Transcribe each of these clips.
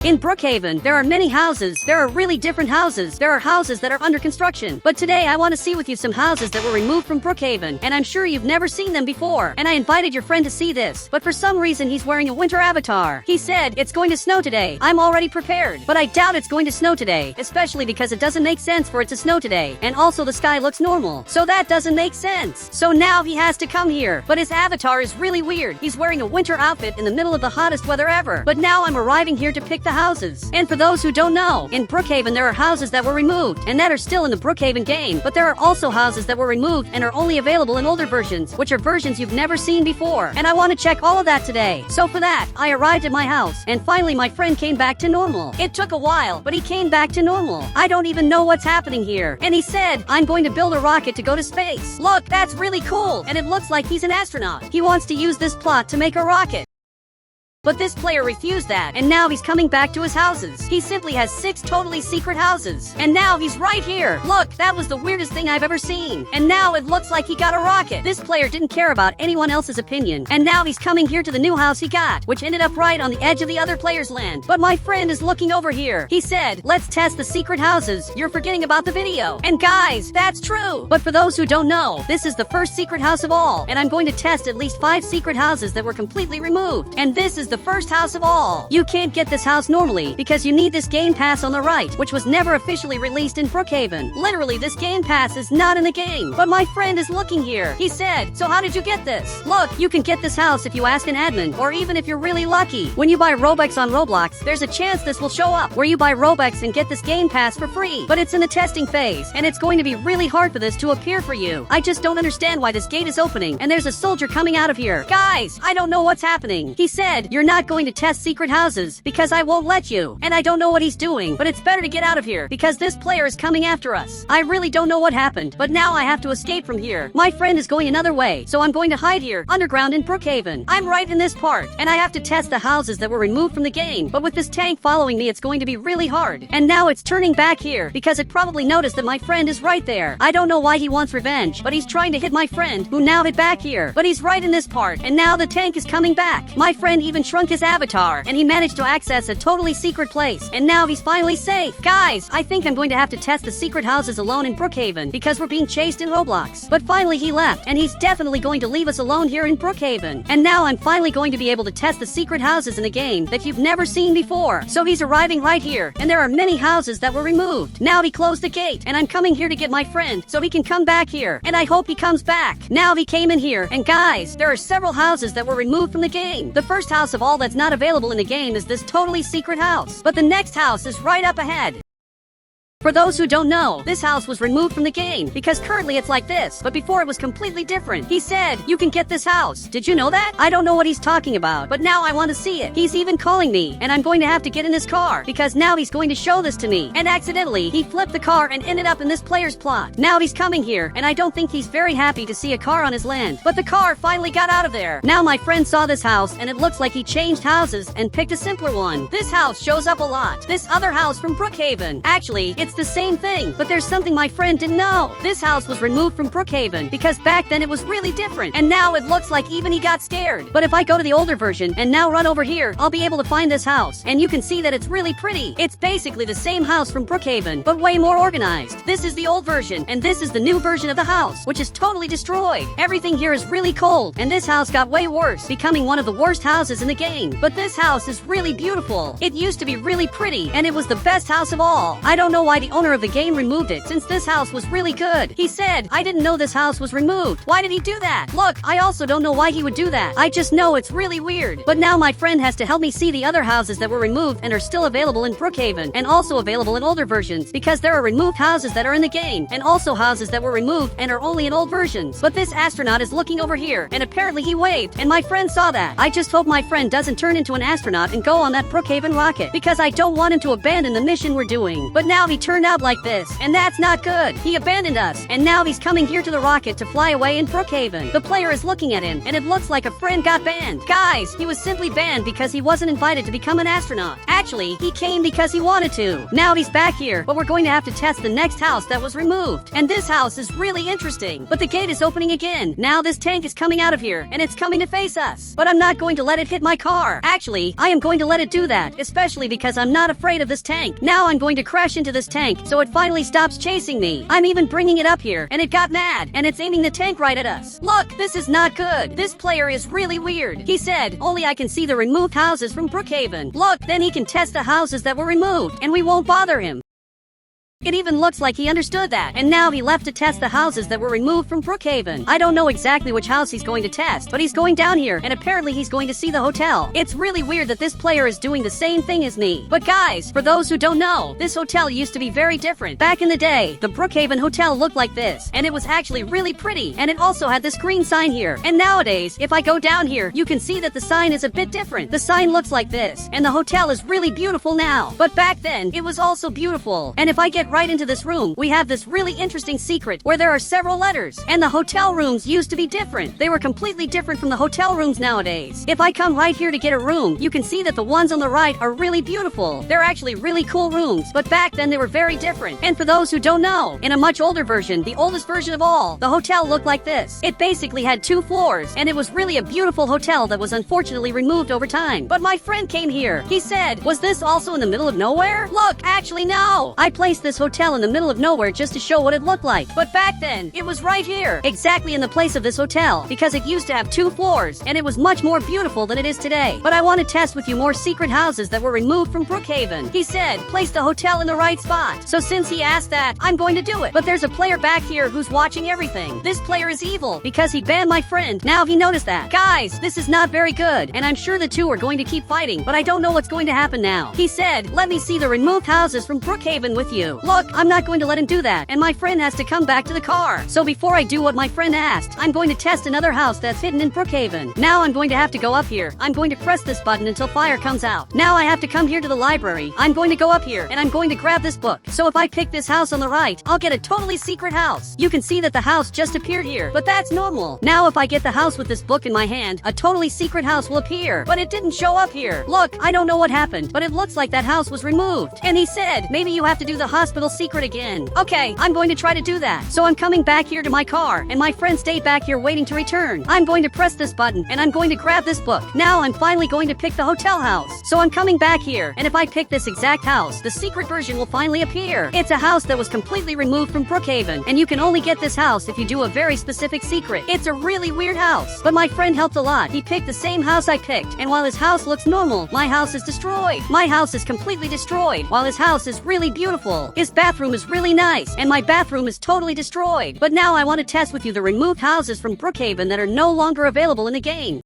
In Brookhaven, there are many houses. There are really different houses. There are houses that are under construction. But today I want to see with you some houses that were removed from Brookhaven, and I'm sure you've never seen them before. And I invited your friend to see this, but for some reason he's wearing a winter avatar. He said, it's going to snow today. I'm already prepared, but I doubt it's going to snow today, especially because it doesn't make sense for it to snow today. And also the sky looks normal, so that doesn't make sense. So now he has to come here, but his avatar is really weird. He's wearing a winter outfit in the middle of the hottest weather ever. But now I'm arriving here to pick the houses. And for those who don't know, in Brookhaven there are houses that were removed and that are still in the Brookhaven game, but there are also houses that were removed and are only available in older versions, which are versions you've never seen before. And I want to check all of that today. So for that, I arrived at my house, and finally my friend came back to normal. It took a while, but he came back to normal. I don't even know what's happening here. And he said, I'm going to build a rocket to go to space. Look, that's really cool, and it looks like he's an astronaut. He wants to use this plot to make a rocket. But this player refused that, and now he's coming back to his houses. He simply has 6 totally secret houses. And now he's right here. Look, that was the weirdest thing I've ever seen. And now it looks like he got a rocket. This player didn't care about anyone else's opinion. And now he's coming here to the new house he got, which ended up right on the edge of the other player's land. But my friend is looking over here. He said, let's test the secret houses. You're forgetting about the video. And guys, that's true. But for those who don't know, this is the first secret house of all. And I'm going to test at least 5 secret houses that were completely removed. And this is the first house of all. You can't get this house normally because you need this game pass on the right, which was never officially released in Brookhaven. Literally, this game pass is not in the game. But my friend is looking here. He said, so how did you get this? Look, you can get this house if you ask an admin, or even if you're really lucky. When you buy Robux on Roblox, there's a chance this will show up, where you buy Robux and get this game pass for free. But it's in the testing phase, and it's going to be really hard for this to appear for you. I just don't understand why this gate is opening, and there's a soldier coming out of here. Guys, I don't know what's happening. He said, you're not going to test secret houses because I won't let you. And I don't know what he's doing, but it's better to get out of here because this player is coming after us. I really don't know what happened, but now I have to escape from here. My friend is going another way, so I'm going to hide here underground in Brookhaven. I'm right in this part, and I have to test the houses that were removed from the game, but with this tank following me it's going to be really hard. And now it's turning back here because it probably noticed that my friend is right there. I don't know why he wants revenge, but he's trying to hit my friend, who now hit back here. But he's right in this part, and now the tank is coming back. My friend even shrunk his avatar, and he managed to access a totally secret place, and now he's finally safe. Guys, I think I'm going to have to test the secret houses alone in Brookhaven because we're being chased in Roblox. But finally he left, and he's definitely going to leave us alone here in Brookhaven. And now I'm finally going to be able to test the secret houses in the game that you've never seen before. So he's arriving right here, and there are many houses that were removed. Now he closed the gate, and I'm coming here to get my friend so he can come back here, and I hope he comes back. Now he came in here, and guys, there are several houses that were removed from the game. The first house of all that's not available in the game is this totally secret house, but the next house is right up ahead. For those who don't know, this house was removed from the game because currently it's like this, but before it was completely different. He said, you can get this house. Did you know that? I don't know what he's talking about, but now I want to see it. He's even calling me, and I'm going to have to get in his car because now he's going to show this to me. And accidentally, he flipped the car and ended up in this player's plot. Now he's coming here, and I don't think he's very happy to see a car on his land, but the car finally got out of there. Now my friend saw this house, and it looks like he changed houses and picked a simpler one. This house shows up a lot. This other house from Brookhaven. Actually, it's the same thing, but there's something my friend didn't know. This house was removed from Brookhaven because back then it was really different, and now it looks like even he got scared. But if I go to the older version and now run over here, I'll be able to find this house, and you can see that it's really pretty. It's basically the same house from Brookhaven, but way more organized. This is the old version, and this is the new version of the house, which is totally destroyed. Everything here is really cold, and this house got way worse, becoming one of the worst houses in the game. But this house is really beautiful. It used to be really pretty, and it was the best house of all. I don't know why the owner of the game removed it since this house was really good. He said, I didn't know this house was removed. Why did he do that? Look, I also don't know why he would do that. I just know it's really weird. But now my friend has to help me see the other houses that were removed and are still available in Brookhaven, and also available in older versions, because there are removed houses that are in the game, and also houses that were removed and are only in old versions. But this astronaut is looking over here, and apparently he waved, and my friend saw that. I just hope my friend doesn't turn into an astronaut and go on that Brookhaven rocket, because I don't want him to abandon the mission we're doing. But now he turned turned out like this, and that's not good. He abandoned us, and now he's coming here to the rocket to fly away in Brookhaven. The player is looking at him, and it looks like a friend got banned. Guys, he was simply banned because he wasn't invited to become an astronaut. Actually, he came because he wanted to. Now he's back here, but we're going to have to test the next house that was removed. And this house is really interesting. But the gate is opening again. Now this tank is coming out of here, and it's coming to face us. But I'm not going to let it hit my car. Actually, I am going to let it do that, especially because I'm not afraid of this tank. Now I'm going to crash into this tank, so it finally stops chasing me. I'm even bringing it up here, and it got mad, and it's aiming the tank right at us. Look, this is not good. This player is really weird. He said, only I can see the removed houses from Brookhaven. Look, then he can test the houses that were removed, and we won't bother him. It even looks like he understood that, and now he left to test the houses that were removed from Brookhaven. I don't know exactly which house he's going to test, but he's going down here, and apparently he's going to see the hotel. It's really weird that this player is doing the same thing as me. But guys, for those who don't know, this hotel used to be very different. Back in the day, the Brookhaven Hotel looked like this, and it was actually really pretty, and it also had this green sign here. And nowadays, if I go down here, you can see that the sign is a bit different. The sign looks like this, and the hotel is really beautiful now. But back then, it was also beautiful. And if I get right into this room, we have this really interesting secret where there are several letters, and the hotel rooms used to be different. They were completely different from the hotel rooms nowadays. If I come right here to get a room, you can see that the ones on the right are really beautiful. They're actually really cool rooms, but back then they were very different. And for those who don't know, in a much older version, the oldest version of all, the hotel looked like this. It basically had 2 floors, and it was really a beautiful hotel that was unfortunately removed over time. But my friend came here. He said, was this also in the middle of nowhere? Look, actually no. I placed this hotel in the middle of nowhere just to show what it looked like. But back then, it was right here, exactly in the place of this hotel, because it used to have 2 floors, and it was much more beautiful than it is today. But I want to test with you more secret houses that were removed from Brookhaven. He said, place the hotel in the right spot. So since he asked that, I'm going to do it. But there's a player back here who's watching everything. This player is evil, because he banned my friend. Now he noticed that. Guys, this is not very good, and I'm sure the two are going to keep fighting, but I don't know what's going to happen now. He said, let me see the removed houses from Brookhaven with you. Look, I'm not going to let him do that, and my friend has to come back to the car. So before I do what my friend asked, I'm going to test another house that's hidden in Brookhaven. Now I'm going to have to go up here. I'm going to press this button until fire comes out. Now I have to come here to the library. I'm going to go up here, and I'm going to grab this book. So if I pick this house on the right, I'll get a totally secret house. You can see that the house just appeared here, but that's normal. Now if I get the house with this book in my hand, a totally secret house will appear, but it didn't show up here. Look, I don't know what happened, but it looks like that house was removed. And he said, maybe you have to do the hospital secret again. Okay, I'm going to try to do that. So I'm coming back here to my car, and my friend stayed back here waiting to return. I'm going to press this button, and I'm going to grab this book. Now I'm finally going to pick the hotel house. So I'm coming back here, and if I pick this exact house, the secret version will finally appear. It's a house that was completely removed from Brookhaven, and you can only get this house if you do a very specific secret. It's a really weird house, but my friend helped a lot. He picked the same house I picked, and while his house looks normal, my house is destroyed. My house is completely destroyed, while his house is really beautiful. His bathroom is really nice, and my bathroom is totally destroyed. But now I want to test with you the removed houses from Brookhaven that are no longer available in the game.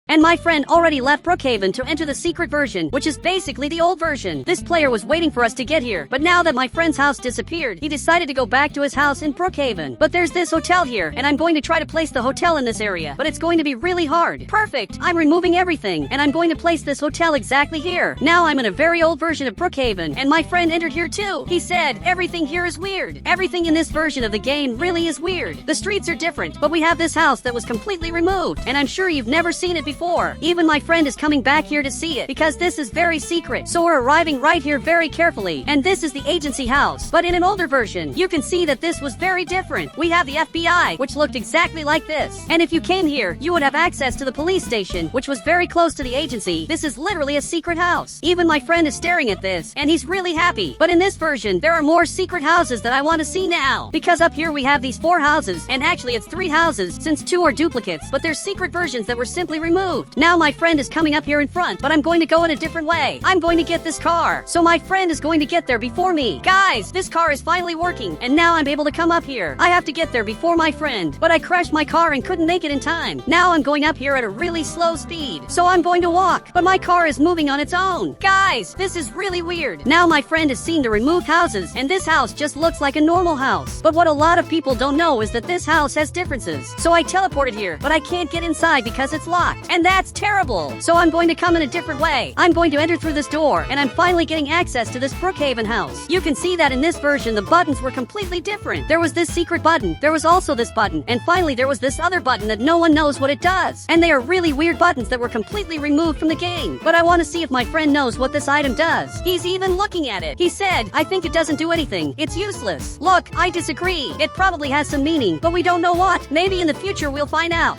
And my friend already left Brookhaven to enter the secret version, which is basically the old version. This player was waiting for us to get here, but now that my friend's house disappeared, he decided to go back to his house in Brookhaven. But there's this hotel here, and I'm going to try to place the hotel in this area, but it's going to be really hard. Perfect! I'm removing everything, and I'm going to place this hotel exactly here. Now I'm in a very old version of Brookhaven, and my friend entered here too. He said, everything here is weird. Everything in this version of the game really is weird. The streets are different, but we have this house that was completely removed, and I'm sure you've never seen it before. Even my friend is coming back here to see it, because this is very secret. So we're arriving right here very carefully, and this is the agency house. But in an older version, you can see that this was very different. We have the FBI, which looked exactly like this. And if you came here, you would have access to the police station, which was very close to the agency. This is literally a secret house. Even my friend is staring at this, and he's really happy. But in this version, there are more secret houses that I want to see now. Because up here we have these 4 houses, and actually it's 3 houses, since 2 are duplicates, but they're secret versions that were simply removed. Now my friend is coming up here in front, but I'm going to go in a different way. I'm going to get this car. So my friend is going to get there before me. Guys, this car is finally working, and now I'm able to come up here. I have to get there before my friend, but I crashed my car and couldn't make it in time. Now I'm going up here at a really slow speed, so I'm going to walk, but my car is moving on its own. Guys, this is really weird. Now my friend has seen the removed houses, and this house just looks like a normal house. But what a lot of people don't know is that this house has differences. So I teleported here, but I can't get inside because it's locked. and that's terrible. So I'm going to come in a different way. I'm going to enter through this door, and I'm finally getting access to this Brookhaven house. You can see that in this version, the buttons were completely different. There was this secret button, there was also this button, and finally there was this other button that no one knows what it does. And they are really weird buttons that were completely removed from the game. But I want to see if my friend knows what this item does. He's even looking at it. He said, I think it doesn't do anything. It's useless. Look, I disagree. It probably has some meaning, but we don't know what. Maybe in the future we'll find out.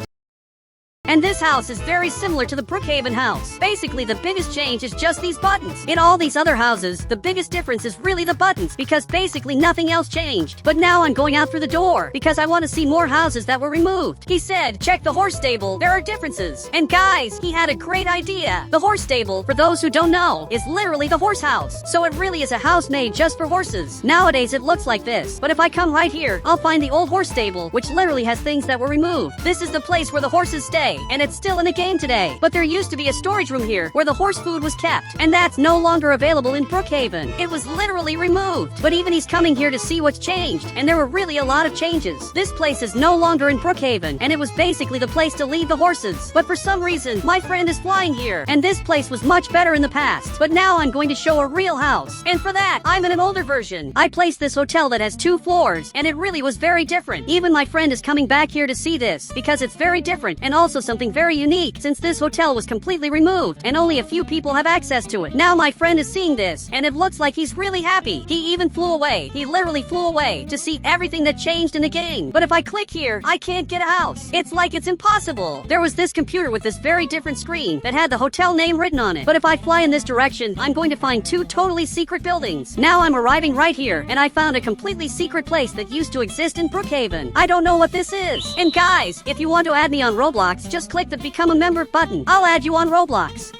And this house is very similar to the Brookhaven house. Basically, the biggest change is just these buttons. In all these other houses, the biggest difference is really the buttons, because basically nothing else changed. But now I'm going out through the door, because I want to see more houses that were removed. He said, check the horse stable, there are differences. And guys, he had a great idea. The horse stable, for those who don't know, is literally the horse house. So it really is a house made just for horses. Nowadays it looks like this, but if I come right here, I'll find the old horse stable, which literally has things that were removed. This is the place where the horses stay, and it's still in the game today. But there used to be a storage room here where the horse food was kept, and that's no longer available in Brookhaven. It was literally removed. But even he's coming here to see what's changed, and there were really a lot of changes. This place is no longer in Brookhaven, and it was basically the place to leave the horses. But for some reason, my friend is flying here, and this place was much better in the past. But now I'm going to show a real house, and for that, I'm in an older version. I placed this hotel that has 2 floors, and it really was very different. Even my friend is coming back here to see this, because it's very different, and also something very unique, since this hotel was completely removed and only a few people have access to it. Now my friend is seeing this, and it looks like he's really happy. He even flew away. He literally flew away to see everything that changed in the game. But if I click here, I can't get a house. It's like it's impossible. There was this computer with this very different screen that had the hotel name written on it. But if I fly in this direction, I'm going to find 2 totally secret buildings. Now I'm arriving right here, and I found a completely secret place that used to exist in Brookhaven. I don't know what this is. And guys, if you want to add me on Roblox, just click the Become a Member button. I'll add you on Roblox.